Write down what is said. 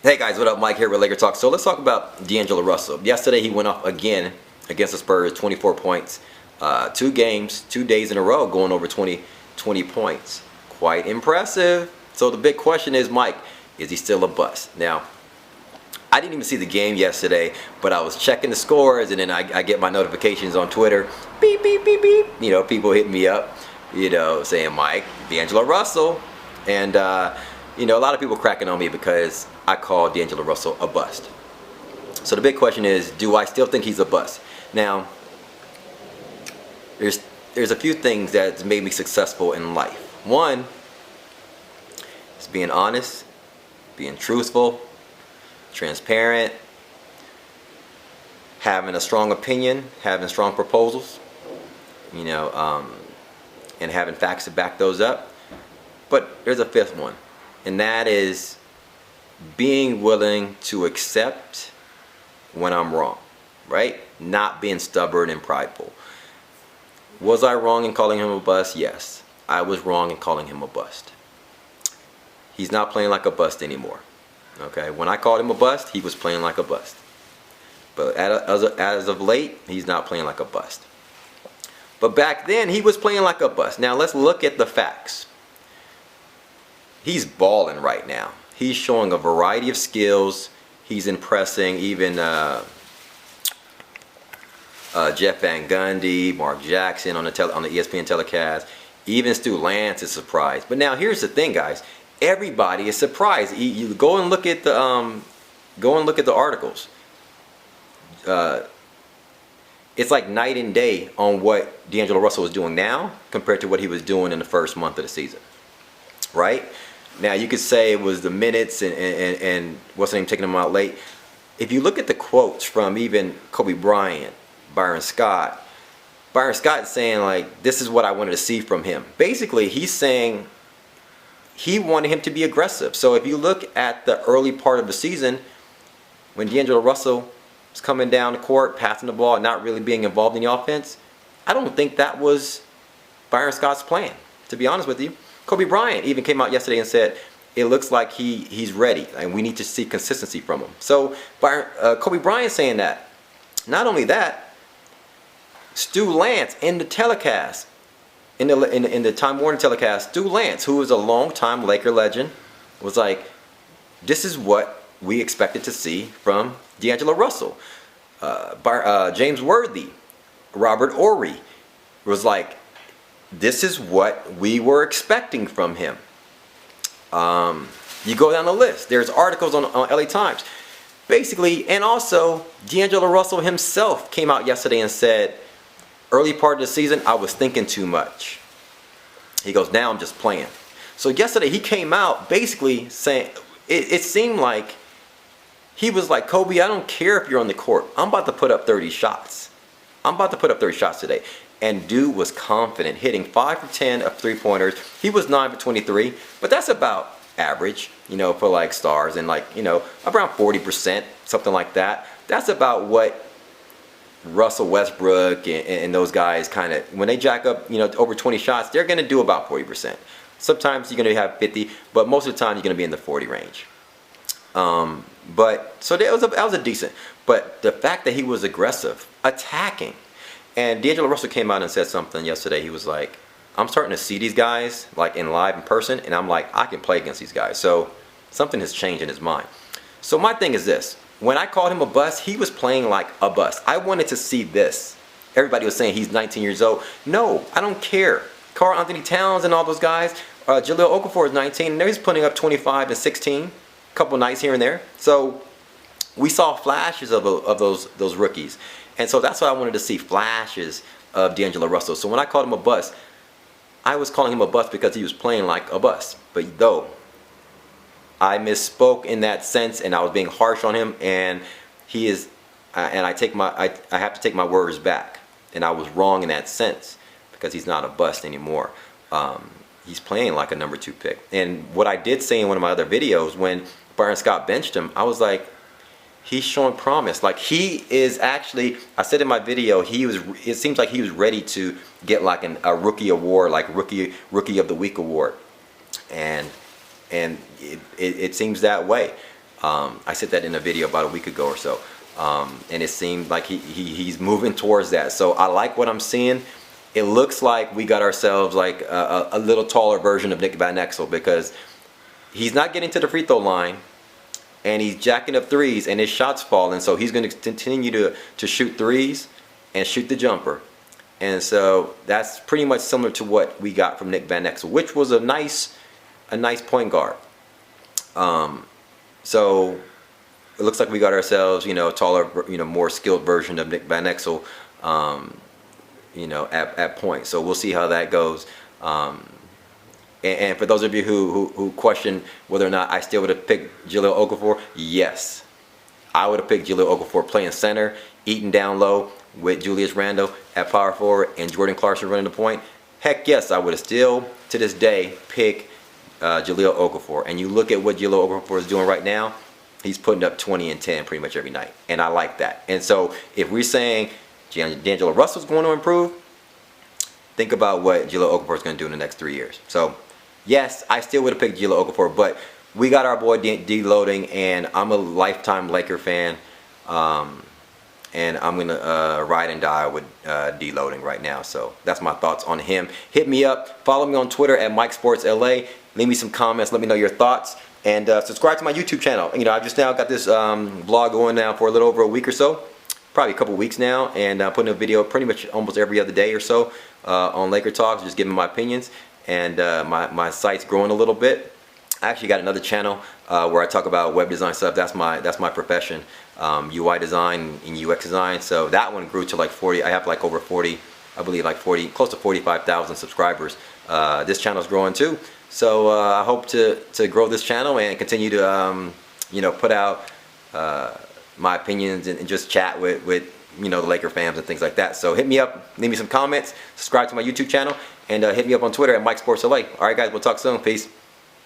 Hey guys, what up? Mike here with Laker Talk. So let's talk about DAngelo Russell. Yesterday he went off again against the Spurs, 24 points. 2 games, 2 days in a row going over 20 points. Quite impressive. So the big question is, Mike, is he still a bust? Now, I didn't even see the game yesterday, but I was checking the scores, and then I get my notifications on Twitter. Beep, beep, beep, beep. You know, people hitting me up, saying, Mike, DAngelo Russell. And, a lot of people cracking on me because I call DAngelo Russell a bust. So the big question is, do I still think he's a bust? Now, there's a few things that's made me successful in life. One is being honest, being truthful, transparent, having a strong opinion, having strong proposals, and having facts to back those up. But there's a fifth one, and that is being willing to accept when I'm wrong, right? Not being stubborn and prideful. Was I wrong in calling him a bust? Yes, I was wrong in calling him a bust. He's not playing like a bust anymore. Okay, when I called him a bust, he was playing like a bust. But as of late, he's not playing like a bust. But back then, he was playing like a bust. Now let's look at the facts. He's balling right now. He's showing a variety of skills. He's impressing even Jeff Van Gundy, Mark Jackson on the ESPN telecast. Even Stu Lance is surprised. But now here's the thing, guys. Everybody is surprised. You go and look at the articles. It's like night and day on what DAngelo Russell is doing now compared to what he was doing in the first month of the season, right? Now you could say it was the minutes and what's the name taking him out late. If you look at the quotes from even Kobe Bryant, Byron Scott is saying, like, this is what I wanted to see from him. Basically, he's saying he wanted him to be aggressive. So if you look at the early part of the season, when DAngelo Russell was coming down the court, passing the ball, not really being involved in the offense, I don't think that was Byron Scott's plan, to be honest with you. Kobe Bryant even came out yesterday and said it looks like he's ready and we need to see consistency from him. So Kobe Bryant saying that. Not only that, Stu Lance in the telecast, in the Time Warner telecast, Stu Lance, who is a long-time Laker legend, was like, this is what we expected to see from DAngelo Russell. James Worthy, Robert Horry was like, this is what we were expecting from him. You go down the list. There's articles on LA Times. Basically, and also, DAngelo Russell himself came out yesterday and said, early part of the season, I was thinking too much. He goes, now I'm just playing. So yesterday he came out basically saying, it seemed like he was like, Kobe, I don't care if you're on the court. I'm about to put up 30 shots. I'm about to put up 30 shots today. And dude was confident, hitting 5 for 10 of 3-pointers. He was 9 for 23, but that's about average, for like stars, and like, around 40%, something like that. That's about what Russell Westbrook and those guys kind of, when they jack up, over 20 shots, they're going to do about 40%. Sometimes you're going to have 50, but most of the time you're going to be in the 40 range. But so that was a decent. But the fact that he was aggressive, attacking, and DAngelo Russell came out and said something yesterday. He was like, I'm starting to see these guys like in person, and I'm like, I can play against these guys. So something has changed in his mind. So my thing is this. When I called him a bust, he was playing like a bust. I wanted to see this. Everybody was saying he's 19 years old. No, I don't care. Karl Anthony Towns and all those guys. Jahlil Okafor is 19, and he's putting up 25 and 16. A couple nights here and there. So we saw flashes of those rookies. And so that's why I wanted to see flashes of DAngelo Russell. So when I called him a bust, I was calling him a bust because he was playing like a bust. But though I misspoke in that sense, and I was being harsh on him, and he is, and I have to take my words back. And I was wrong in that sense because he's not a bust anymore. He's playing like a number 2 pick. And what I did say in one of my other videos when Byron Scott benched him, I was like, he's showing promise. Like, he is actually, I said in my video, it seems like he was ready to get like a rookie award, like rookie of the week award. And it seems that way. I said that in a video about a week ago or so, and it seemed like he's moving towards that. So I like what I'm seeing. It looks like we got ourselves like a little taller version of Nick Van Exel, because he's not getting to the free throw line, and he's jacking up threes, and his shots falling. So he's going to continue to shoot threes and shoot the jumper. And so that's pretty much similar to what we got from Nick Van Exel, which was a nice point guard. So it looks like we got ourselves, a taller, more skilled version of Nick Van Exel, at point. So we'll see how that goes. And for those of you who question whether or not I still would have picked Jahlil Okafor, yes, I would have picked Jahlil Okafor playing center, eating down low with Julius Randle at power forward and Jordan Clarkson running the point. Heck yes, I would have still, to this day, picked Jahlil Okafor. And you look at what Jahlil Okafor is doing right now, he's putting up 20 and 10 pretty much every night. And I like that. And so if we're saying DAngelo Russell's going to improve, think about what Jahlil Okafor is going to do in the next 3 years. So yes, I still would have picked Jahlil Okafor, but we got our boy D-Loading, and I'm a lifetime Laker fan. And I'm going to ride and die with D-Loading right now. So that's my thoughts on him. Hit me up. Follow me on Twitter at MikeSportsLA. Leave me some comments. Let me know your thoughts. And subscribe to my YouTube channel. I just now got this vlog going now for a little over a week or so. Probably a couple weeks now. And putting a video pretty much almost every other day or so on Laker Talks, just giving my opinions. And my site's growing a little bit. I actually got another channel where I talk about web design stuff. That's my profession, UI design and UX design. So that one grew to like 40. I have like over 40, I believe like 40, close to 45,000 subscribers. This channel's growing too. So I hope to grow this channel and continue to put out my opinions and just chat with the Laker fans and things like that. So hit me up, leave me some comments, subscribe to my YouTube channel, and hit me up on Twitter at MikeSportsLA. All right, guys, we'll talk soon. Peace.